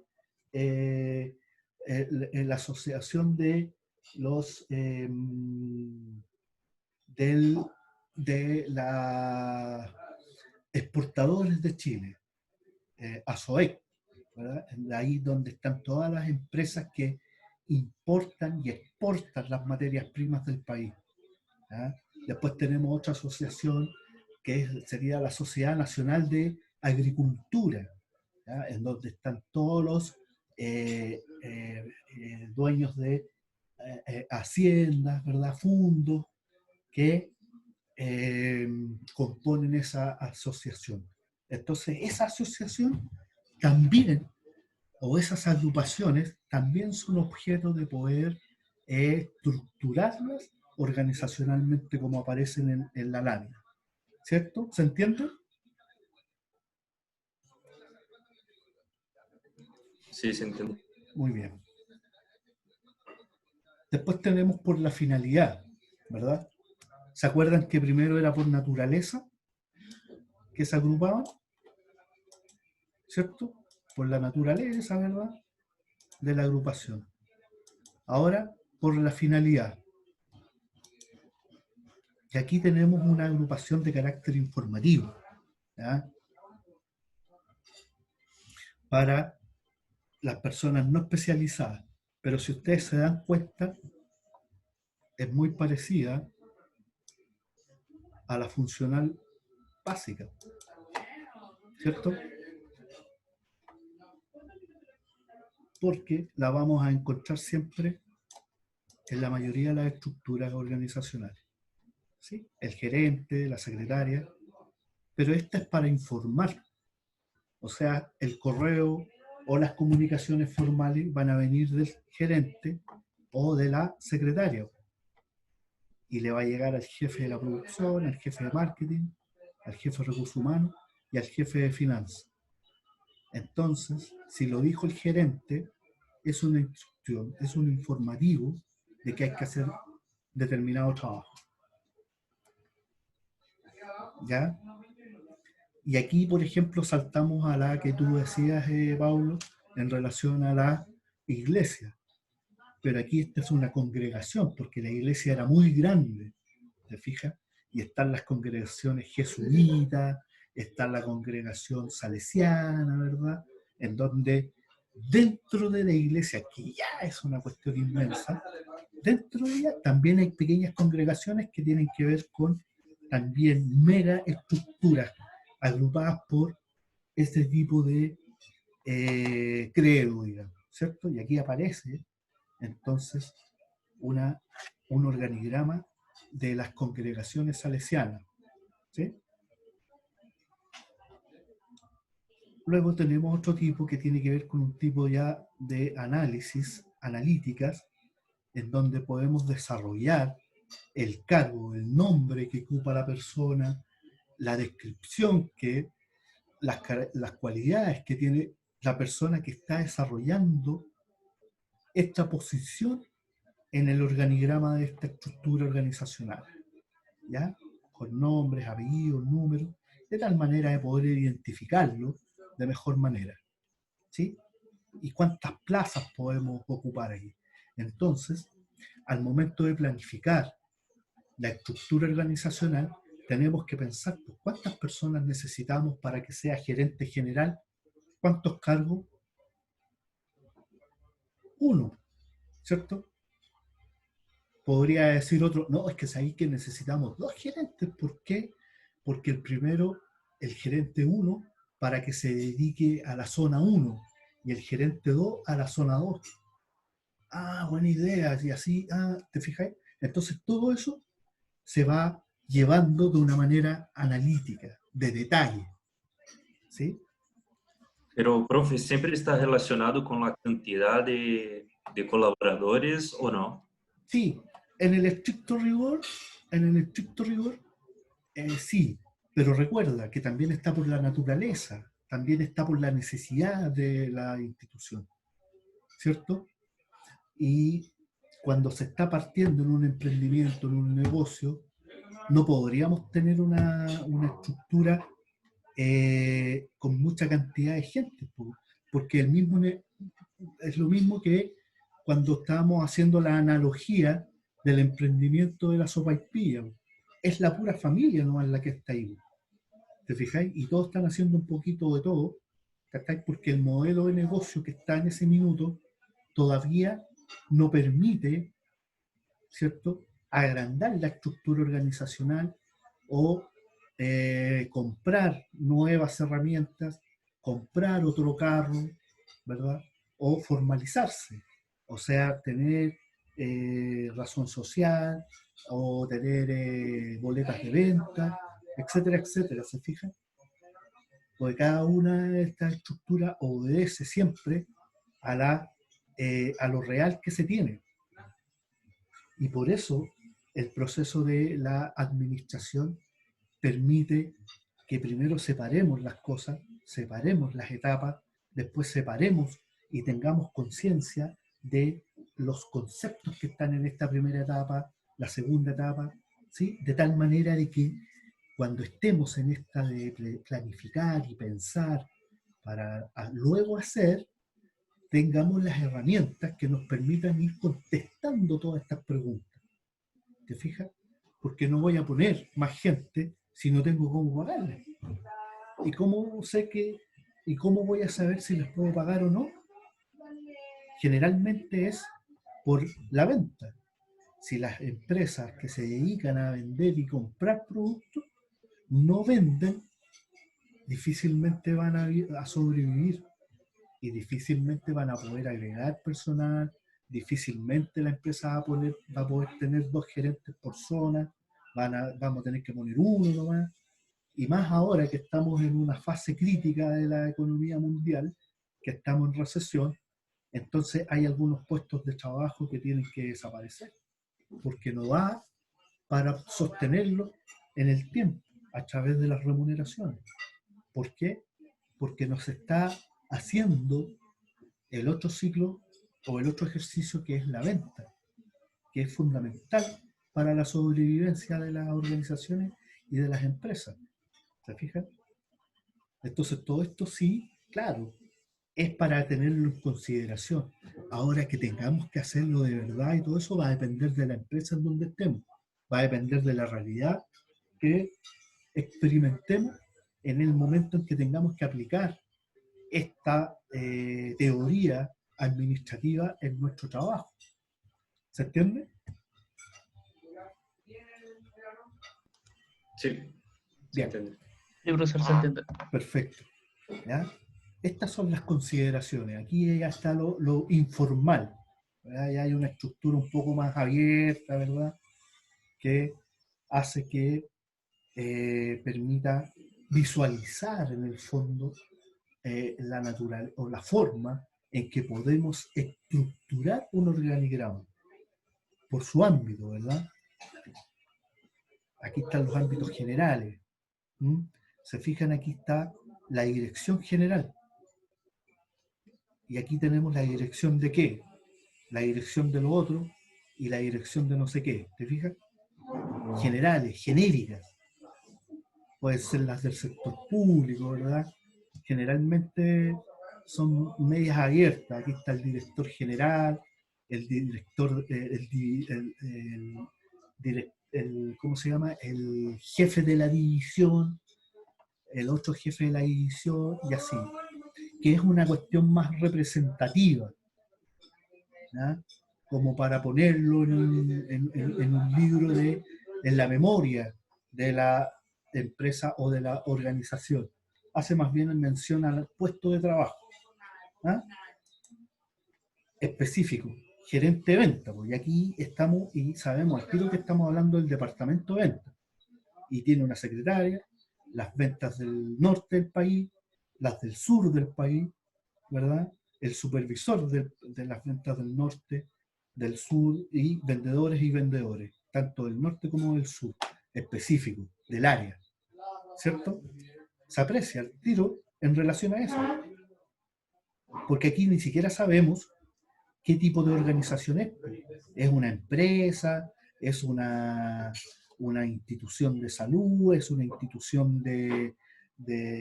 la asociación de los de la exportadores de Chile, ASOEC, ¿verdad? Ahí donde están todas las empresas que importan y exportan las materias primas del país. ¿Ya? Después tenemos otra asociación sería la Sociedad Nacional de Agricultura, ¿ya? En donde están todos los dueños de haciendas, ¿verdad? Fundos que componen esa asociación. Entonces, esa asociación también, o esas agrupaciones, también son objeto de poder estructurarlas organizacionalmente como aparecen en la lámina. ¿Cierto? ¿Se entiende? Sí, se entiende. Muy bien. Después tenemos por la finalidad, ¿verdad? ¿Se acuerdan que primero era por naturaleza que se agrupaban? ¿Cierto? Por la naturaleza, ¿verdad? De la agrupación. Ahora, por la finalidad. Y aquí tenemos una agrupación de carácter informativo, ¿ya? Para las personas no especializadas. Pero si ustedes se dan cuenta, es muy parecida a la funcional básica, ¿cierto? Porque la vamos a encontrar siempre en la mayoría de las estructuras organizacionales, ¿sí? El gerente, la secretaria, pero esta es para informar. O sea, el correo o las comunicaciones formales van a venir del gerente o de la secretaria. Y le va a llegar al jefe de la producción, al jefe de marketing, al jefe de recursos humanos y al jefe de finanzas. Entonces, si lo dijo el gerente, es una instrucción, es un informativo de que hay que hacer determinado trabajo. ¿Ya? Y aquí, por ejemplo, saltamos a la que tú decías, Pablo, en relación a la iglesia. Pero aquí esta es una congregación, porque la iglesia era muy grande, ¿te fijas? Y están las congregaciones jesuitas, está la congregación salesiana, ¿verdad? En donde dentro de la iglesia, que ya es una cuestión inmensa, dentro de ella también hay pequeñas congregaciones que tienen que ver con también mega estructuras agrupadas por este tipo de credo, digamos, ¿cierto? Y aquí aparece entonces un organigrama de las congregaciones salesianas, ¿sí? Luego tenemos otro tipo que tiene que ver con un tipo ya de análisis, analíticas, en donde podemos desarrollar el cargo, el nombre que ocupa la persona, la descripción que, las cualidades que tiene la persona que está desarrollando esta posición en el organigrama de esta estructura organizacional, ¿ya? Con nombres, apellidos, números, de tal manera de poder identificarlo de mejor manera, ¿sí? Y cuántas plazas podemos ocupar aquí. Entonces, al momento de planificar la estructura organizacional, tenemos que pensar, pues, ¿cuántas personas necesitamos para que sea gerente general? ¿Cuántos cargos? Uno, ¿cierto? Podría decir otro, no, es que es ahí que necesitamos dos gerentes. ¿Por qué? Porque el primero, el gerente 1, para que se dedique a la zona 1 y el gerente 2 a la zona 2. Ah, buena idea, y así, ¿te fijáis? Entonces todo eso se va llevando de una manera analítica, de detalle, ¿sí? Pero, profe, ¿siempre está relacionado con la cantidad de colaboradores o no? Sí, en el estricto rigor, sí, pero recuerda que también está por la naturaleza, también está por la necesidad de la institución, ¿cierto? Y cuando se está partiendo en un emprendimiento, en un negocio, no podríamos tener una estructura con mucha cantidad de gente, porque es lo mismo que cuando estábamos haciendo la analogía del emprendimiento de la sopaipilla. Es la pura familia nomás la que está ahí. ¿Te fijáis? Y todos están haciendo un poquito de todo, ¿cachai? Porque el modelo de negocio que está en ese minuto todavía no permite, ¿cierto?, agrandar la estructura organizacional o comprar nuevas herramientas, comprar otro carro, ¿verdad? O formalizarse, o sea, tener razón social o tener boletas de venta, etcétera, etcétera, ¿se fijan? Porque cada una de estas estructuras obedece siempre a lo real que se tiene. Y por eso el proceso de la administración permite que primero separemos las cosas, separemos las etapas, después separemos y tengamos conciencia de los conceptos que están en esta primera etapa, la segunda etapa, ¿sí? De tal manera de que cuando estemos en esta de planificar y pensar para luego hacer, tengamos las herramientas que nos permitan ir contestando todas estas preguntas. ¿Te fijas? Porque no voy a poner más gente si no tengo cómo pagarles. ¿Y cómo sé y cómo voy a saber si les puedo pagar o no? Generalmente es por la venta. si las empresas que se dedican a vender y comprar productos no venden, difícilmente van a sobrevivir y difícilmente van a poder agregar personal, difícilmente la empresa va a poder tener 2 gerentes por zona, vamos a tener que poner uno nomás, y más ahora que estamos en una fase crítica de la economía mundial, que estamos en recesión, entonces hay algunos puestos de trabajo que tienen que desaparecer, porque no va para sostenerlo en el tiempo, a través de las remuneraciones. ¿Por qué? Porque nos está haciendo el otro ciclo o el otro ejercicio que es la venta, que es fundamental para la sobrevivencia de las organizaciones y de las empresas. ¿Se fijan? Entonces todo esto sí, claro, es para tenerlo en consideración. Ahora que tengamos que hacerlo de verdad y todo eso va a depender de la empresa en donde estemos, va a depender de la realidad que experimentemos en el momento en que tengamos que aplicar esta teoría administrativa en nuestro trabajo. ¿Se entiende? Sí, se Bien. entiende. Sí, profesor, se entiende. Perfecto. ¿Ya? Estas son las consideraciones. Aquí ya está lo informal. ¿Verdad? Ya hay una estructura un poco más abierta, ¿verdad? Que hace que permita visualizar en el fondo la natural o la forma en que podemos estructurar un organigrama por su ámbito, ¿verdad? Aquí están los ámbitos generales. ¿Mm? Se fijan, aquí está la dirección general. Y aquí tenemos la dirección de qué, la dirección de lo otro y la dirección de no sé qué. ¿Te fijas? Generales, genéricas. Pueden ser las del sector público, ¿verdad? Generalmente son medias abiertas. Aquí está el director general, el director, ¿cómo se llama? El jefe de la división, el otro jefe de la división y así. Que es una cuestión más representativa, ¿ya? Como para ponerlo en un libro en la memoria de la empresa o de la organización. Hace más bien mención al puesto de trabajo, ¿ya? Específico, gerente de venta, porque aquí estamos y sabemos al tiro que estamos hablando del departamento de venta. Y tiene una secretaria, las ventas del norte del país, las del sur del país, ¿verdad? El supervisor de las ventas del norte, del sur y vendedores, tanto del norte como del sur, específico, del área, ¿cierto? Se aprecia el tiro en relación a eso, porque aquí ni siquiera sabemos qué tipo de organización es. ¿Es una empresa? ¿Es una institución de salud? ¿Es una institución de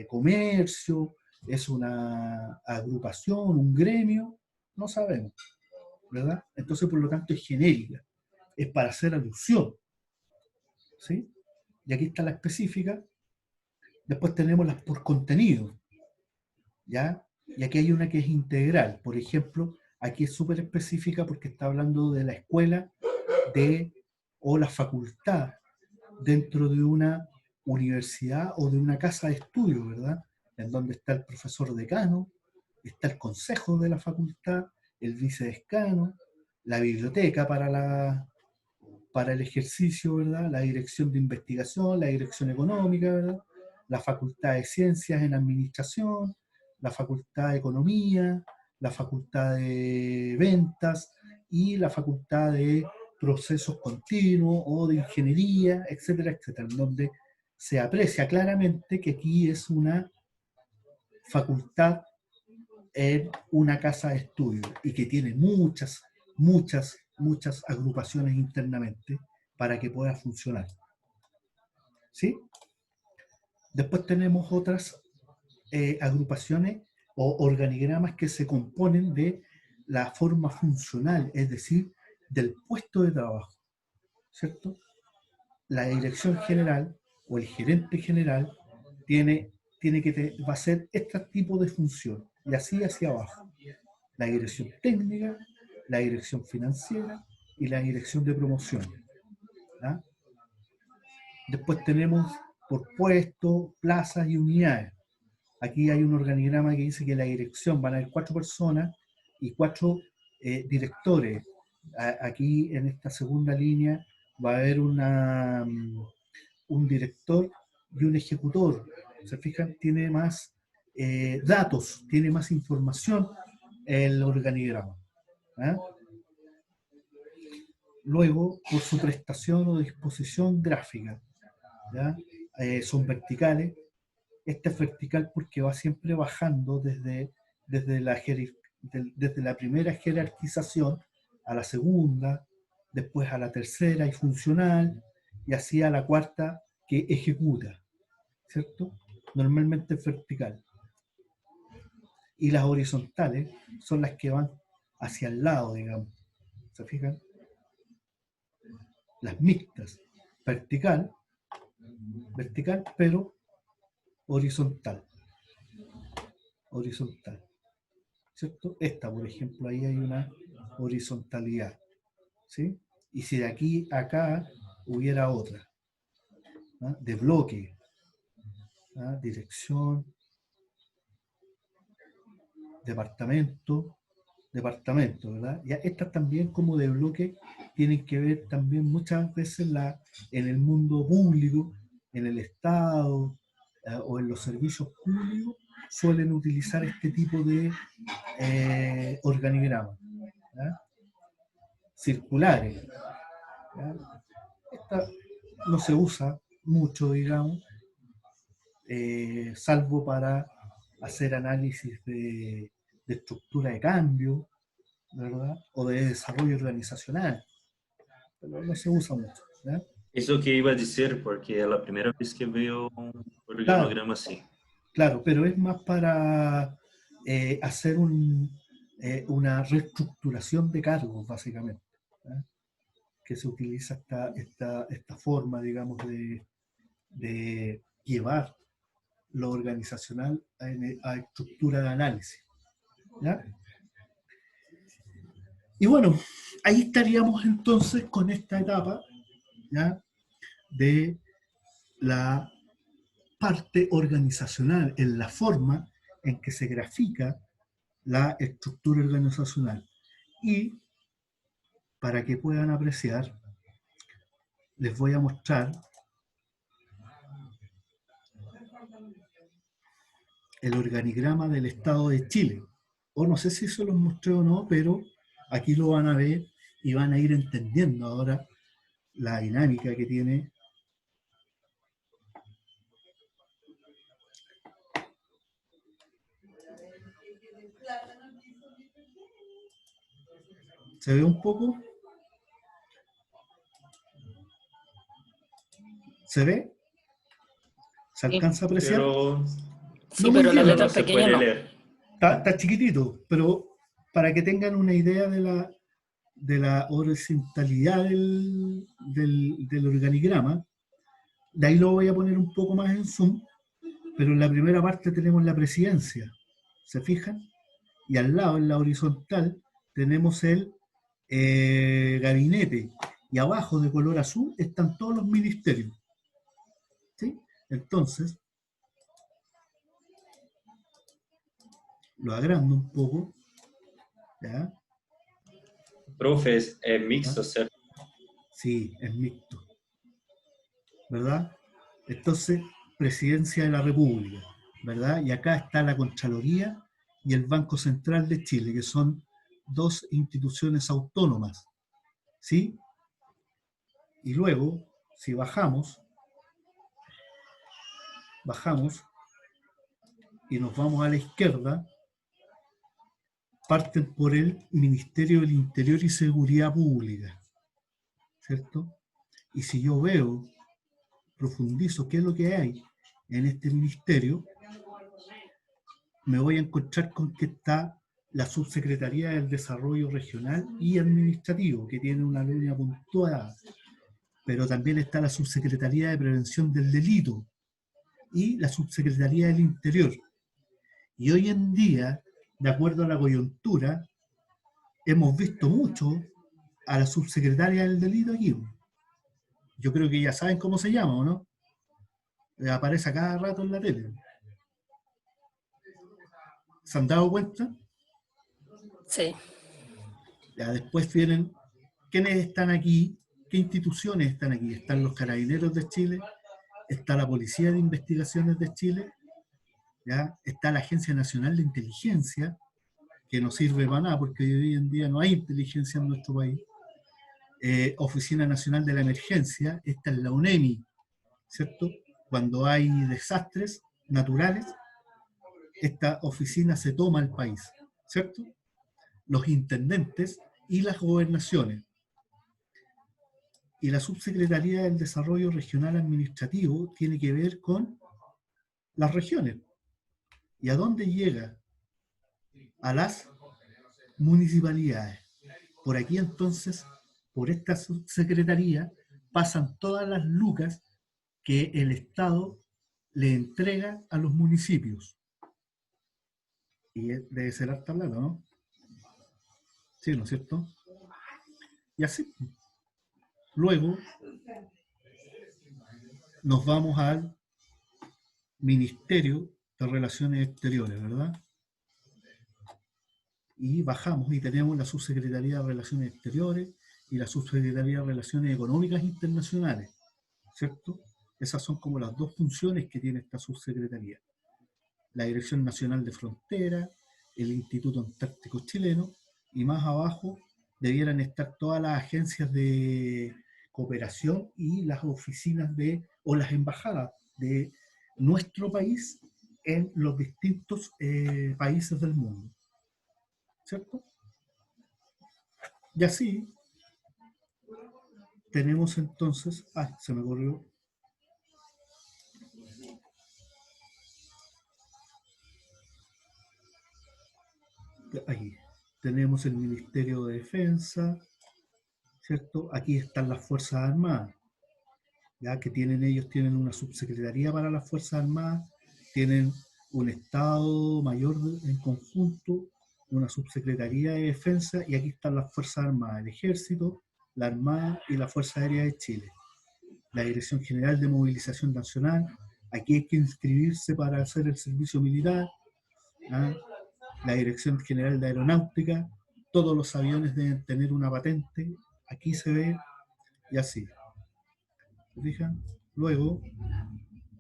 comercio? ¿Es una agrupación, un gremio? No sabemos, ¿verdad? Entonces, por lo tanto, es genérica. Es para hacer alusión, ¿sí? Y aquí está la específica. Después tenemos las por contenido, ¿ya? Y aquí hay una que es integral. Por ejemplo, aquí es súper específica porque está hablando de la escuela o la facultad dentro de una universidad o de una casa de estudio, ¿verdad? En donde está el profesor decano, está el consejo de la facultad, el vicedecano, la biblioteca para el ejercicio, ¿verdad? La dirección de investigación, la dirección económica, ¿verdad? La facultad de ciencias en administración, la facultad de economía, la facultad de ventas y la facultad de procesos continuos o de ingeniería, etcétera, etcétera, en donde se aprecia claramente que aquí es una facultad en una casa de estudio y que tiene muchas agrupaciones internamente para que pueda funcionar. ¿Sí? Después tenemos otras agrupaciones o organigramas que se componen de la forma funcional, es decir, del puesto de trabajo, ¿cierto? La dirección general o el gerente general va a hacer este tipo de función y así hacia abajo. La dirección técnica, la dirección financiera, y la dirección de promoción. ¿Ya? Después tenemos por puesto, plazas y unidades. Aquí hay un organigrama que dice que la dirección van a haber 4 personas y 4 directores. Aquí en esta segunda línea va a haber un director y un ejecutor. ¿Se fijan? Tiene más datos, tiene más información el organigrama. ¿Eh? Luego, por su prestación o disposición gráfica, ¿ya? Son verticales. Esta es vertical porque va siempre bajando desde la primera jerarquización a la segunda, después a la tercera y funcional, y así a la cuarta que ejecuta, ¿cierto? Normalmente es vertical. Y las horizontales son las que van hacia el lado, digamos. ¿Se fijan? Las mixtas, vertical, pero horizontal, ¿cierto? Esta, por ejemplo, ahí hay una horizontalidad, ¿sí? Y si de aquí a acá hubiera otra, ¿no? De bloque, ¿no? Dirección, departamento, ¿verdad? Ya estas también como de bloque tienen que ver también muchas veces en el mundo público, en el Estado o en los servicios públicos, suelen utilizar este tipo de organigramas, ¿ya? Circulares. ¿Ya? Esta no se usa mucho, digamos, salvo para hacer análisis de estructura de cambio, ¿verdad? O de desarrollo organizacional, pero no se usa mucho, ¿ya? Eso que iba a decir, porque es la primera vez que veo un Claro, organograma así. claro, pero es más para hacer una reestructuración de cargos, básicamente, ¿ya? Que se utiliza esta forma, digamos, de llevar lo organizacional a estructura de análisis, ¿ya? Y bueno, ahí estaríamos entonces con esta etapa, ¿ya? De la parte organizacional, en la forma en que se grafica la estructura organizacional. Y para que puedan apreciar, les voy a mostrar el organigrama del Estado de Chile. O no sé si se los mostré o no, pero aquí lo van a ver y van a ir entendiendo ahora la dinámica que tiene. ¿Se ve un poco? ¿Se ve? ¿Se alcanza a apreciar? Pero Sí, No muy pero la bien, no letra se pequeña puede no. leer. está chiquitito, pero para que tengan una idea de la horizontalidad del organigrama, de ahí lo voy a poner un poco más en zoom, pero en la primera parte tenemos la presidencia, ¿se fijan? Y al lado, en la horizontal, tenemos el gabinete, y abajo de color azul están todos los ministerios, ¿sí? Entonces, lo agrando un poco, ¿ya? Profe, es mixto, ¿Ya? ¿cierto? Sí, es mixto, ¿verdad? Entonces, Presidencia de la República, ¿verdad? Y acá está la Contraloría y el Banco Central de Chile, que son 2 instituciones autónomas, ¿sí? Y luego, si bajamos y nos vamos a la izquierda, parten por el Ministerio del Interior y Seguridad Pública, ¿cierto? Y si yo veo, profundizo qué es lo que hay en este ministerio, me voy a encontrar con que está la Subsecretaría del Desarrollo Regional y Administrativo, que tiene una línea puntuada, pero también está la Subsecretaría de Prevención del Delito y la Subsecretaría del Interior. Y hoy en día, de acuerdo a la coyuntura, hemos visto mucho a la subsecretaria del delito aquí. Yo creo que ya saben cómo se llama, ¿o no? Aparece a cada rato en la tele. ¿Se han dado cuenta? Sí, Ya después vienen, ¿quiénes están aquí? ¿Qué instituciones están aquí? Están los Carabineros de Chile, está la Policía de Investigaciones de Chile, ¿ya? Está la Agencia Nacional de Inteligencia, que no sirve para nada porque hoy en día no hay inteligencia en nuestro país. Oficina Nacional de la Emergencia, esta es la UNEMI, ¿cierto? Cuando hay desastres naturales, esta oficina se toma el país, ¿cierto? Los intendentes y las gobernaciones. Y la Subsecretaría del Desarrollo Regional Administrativo tiene que ver con las regiones. ¿Y a dónde llega? A las municipalidades. Por aquí entonces, por esta subsecretaría, pasan todas las lucas que el Estado le entrega a los municipios. Y debe ser harta plata, ¿no? Sí, ¿no es cierto? Y así. Luego nos vamos al Ministerio de Relaciones Exteriores, ¿verdad? Y bajamos y tenemos la Subsecretaría de Relaciones Exteriores y la Subsecretaría de Relaciones Económicas Internacionales, ¿cierto? Esas son como las dos funciones que tiene esta subsecretaría. La Dirección Nacional de Frontera, el Instituto Antártico Chileno, y más abajo debieran estar todas las agencias de cooperación y las oficinas de, o las embajadas de nuestro país en los distintos países del mundo. ¿Cierto? Y así tenemos entonces, se me corrió. Aquí tenemos el Ministerio de Defensa, ¿cierto? Aquí están las Fuerzas Armadas, ya que ellos tienen una subsecretaría para las Fuerzas Armadas, tienen un Estado Mayor en conjunto, una subsecretaría de Defensa, y aquí están las Fuerzas Armadas, el Ejército, la Armada y la Fuerza Aérea de Chile. La Dirección General de Movilización Nacional, aquí hay que inscribirse para hacer el servicio militar, ¿ah? La Dirección General de Aeronáutica, todos los aviones deben tener una patente, aquí se ve, y así. ¿Se fijan? Luego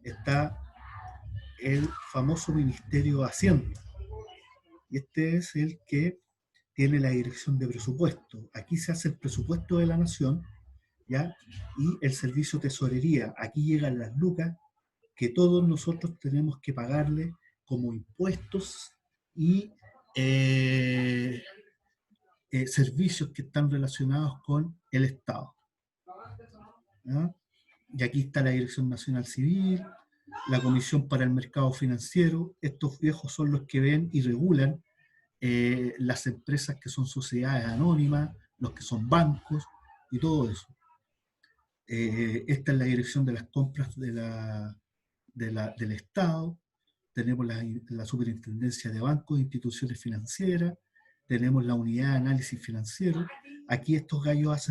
está el famoso Ministerio de Hacienda, y este es el que tiene la dirección de presupuesto. Aquí se hace el presupuesto de la nación, ¿ya? Y el servicio tesorería. Aquí llegan las lucas que todos nosotros tenemos que pagarle como impuestos y servicios que están relacionados con el Estado, ¿ya? Y aquí está la Dirección Nacional Civil, la Comisión para el Mercado Financiero. Estos viejos son los que ven y regulan las empresas que son sociedades anónimas, los que son bancos y todo eso. Esta es la Dirección de las Compras del Estado. Tenemos la Superintendencia de Bancos e Instituciones Financieras, tenemos la Unidad de Análisis Financiero. Aquí estos gallos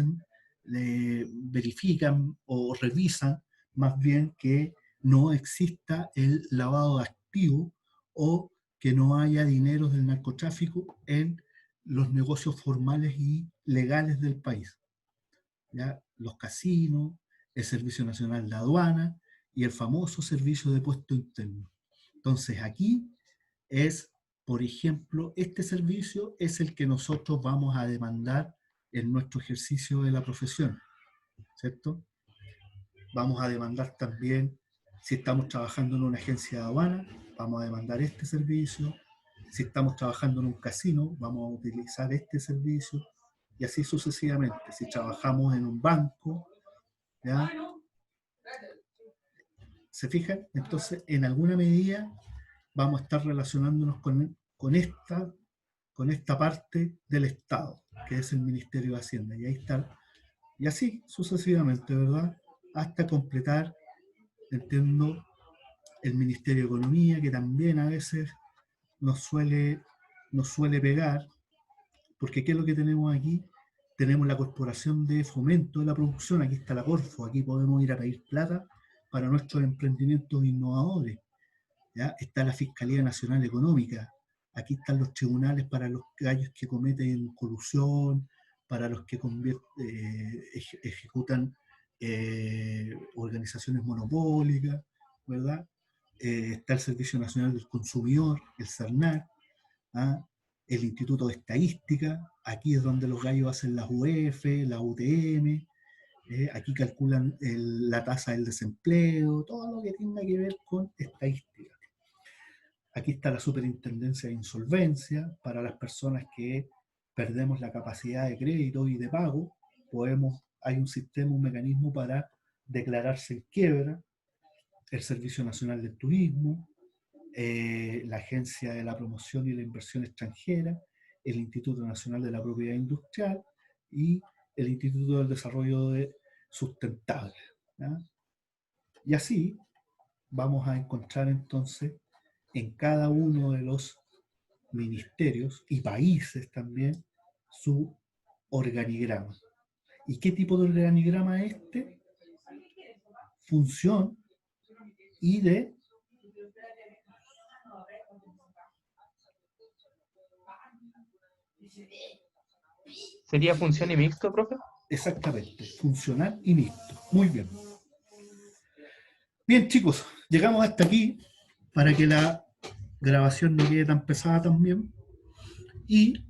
verifican o revisan más bien que no exista el lavado de activos o que no haya dinero del narcotráfico en los negocios formales y legales del país. ¿Ya? Los casinos, el Servicio Nacional de Aduana y el famoso Servicio de Puesto Interno. Entonces aquí es, por ejemplo, este servicio es el que nosotros vamos a demandar en nuestro ejercicio de la profesión, ¿cierto? Vamos a demandar también, si estamos trabajando en una agencia de aduana, vamos a demandar este servicio. Si estamos trabajando en un casino, vamos a utilizar este servicio, y así sucesivamente. Si trabajamos en un banco, ¿ya? ¿Se fijan? Entonces, en alguna medida vamos a estar relacionándonos con esta parte del Estado, que es el Ministerio de Hacienda. Y ahí está. Y así sucesivamente, ¿verdad? Hasta completar, entiendo, el Ministerio de Economía, que también a veces nos suele pegar, porque ¿qué es lo que tenemos aquí? tenemos la Corporación de Fomento de la Producción, aquí está la Corfo, aquí podemos ir a pedir plata para nuestros emprendimientos innovadores. ¿Ya? Está la Fiscalía Nacional Económica, aquí están los tribunales para los gallos que cometen colusión, para los que ejecutan organizaciones monopólicas, ¿verdad? Está el Servicio Nacional del Consumidor, el CERNAC, ¿ah? El Instituto de Estadística, aquí es donde los gallos hacen las UF, la UTM, aquí calculan la tasa del desempleo, todo lo que tenga que ver con estadística. Aquí está la Superintendencia de Insolvencia, para las personas que perdemos la capacidad de crédito y de pago, hay un sistema, un mecanismo para declararse en quiebra. El Servicio Nacional del Turismo, la Agencia de la Promoción y la Inversión Extranjera, el Instituto Nacional de la Propiedad Industrial y el Instituto del Desarrollo Sustentable, ¿ya? Y así vamos a encontrar entonces en cada uno de los ministerios y países también su organigrama. ¿Y qué tipo de organigrama es este? Función y de ¿Sería función y mixto, profe? exactamente, funcional y mixto. Muy bien. Bien, chicos, llegamos hasta aquí para que la grabación no quede tan pesada también. Y